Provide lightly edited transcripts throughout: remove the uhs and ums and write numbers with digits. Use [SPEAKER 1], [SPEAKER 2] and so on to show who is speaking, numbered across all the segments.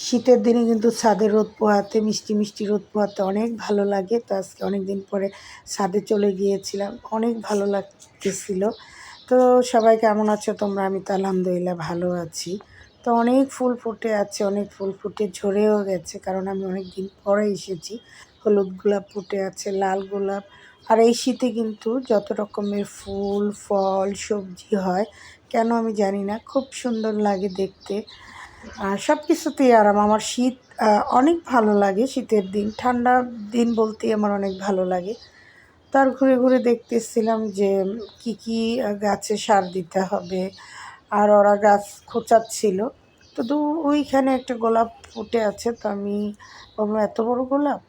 [SPEAKER 1] শীতের দিনে কিন্তু ছাদে রোদ পোহাতে মিষ্টি মিষ্টি রোদ পোহাতে অনেক ভালো লাগে। তো আজকে অনেক দিন পরে ছাদে চলে গিয়েছিলাম, অনেক ভালো লাগতেছিল। তো সবাই কেমন আছো তোমরা? আমি তো আলহামদুলিল্লাহ ভালো আছি। তো অনেক ফুল ফুটে আছে, অনেক ফুল ফুটে ঝরেও গেছে, কারণ আমি অনেক দিন পরে এসেছি। হলুদ গোলাপ ফুটে আছে, লাল গোলাপ। আর এই শীতে কিন্তু যত রকমের ফুল ফল সবজি হয়, কেন আমি জানি না, খুব সুন্দর লাগে দেখতে। আর সব কিছুতেই আরাম। আমার শীত অনেক ভালো লাগে। শীতের দিন, ঠান্ডা দিন বলতেই আমার অনেক ভালো লাগে। তার ঘুরে ঘুরে দেখতেছিলাম যে কি কি গাছে সার দিতে হবে। আর ওরা গাছ খোঁচাচ্ছিল। তো ওইখানে একটা গোলাপ ফুটে আছে। তো আমি বললাম, এত বড় গোলাপ!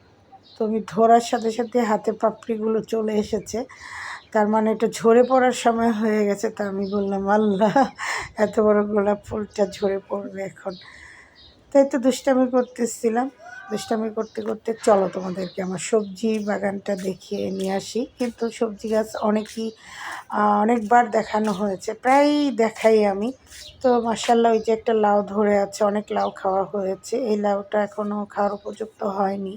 [SPEAKER 1] তো আমি ধরার সাথে সাথে হাতে পাপড়িগুলো চলে এসেছে। তার মানে এটা ঝরে পড়ার সময় হয়ে গেছে। তো আমি বললাম, আল্লাহ, এত বড় গোলাপ ফুলটা ঝরে পড়বে এখন। তাই তো দুষ্টামি করতেছিলাম। দুষ্টামি করতে করতে চলো তোমাদেরকে আমার সবজি বাগানটা দেখিয়ে নিয়ে আসি। কিন্তু সবজি গাছ অনেকবার দেখানো হয়েছে, প্রায়ই দেখাই আমি। তো মাশাআল্লাহ, ওই যে একটা লাউ ধরে আছে, অনেক লাউ খাওয়া হয়েছে। এই লাউটা এখনও খাওয়ার উপযুক্ত হয়নি,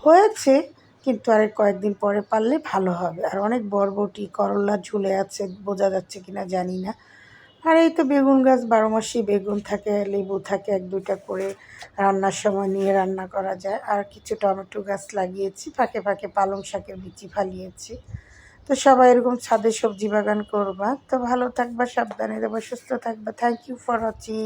[SPEAKER 1] হয়েছে, কিন্তু আরেক কয়েকদিন পরে পারলে ভালো হবে। আর অনেক বরবটি করলা ঝুলে আছে, বোঝা যাচ্ছে কিনা জানি না। আর এই তো বেগুন গাছ, 12 মাসই বেগুন থাকে, লেবু থাকে, 1-2টা করে রান্নার সময় নিয়ে রান্না করা যায়। আর কিছু টমেটো গাছ লাগিয়েছি, ফাঁকে ফাঁকে পালং শাকের বিচি ফালিয়েছি। তো সবাই এরকম ছাদে সবজি বাগান করবা। তো ভালো থাকবা, সাবধানে থাকবা, সুস্থ থাকবা। Thank you for watching.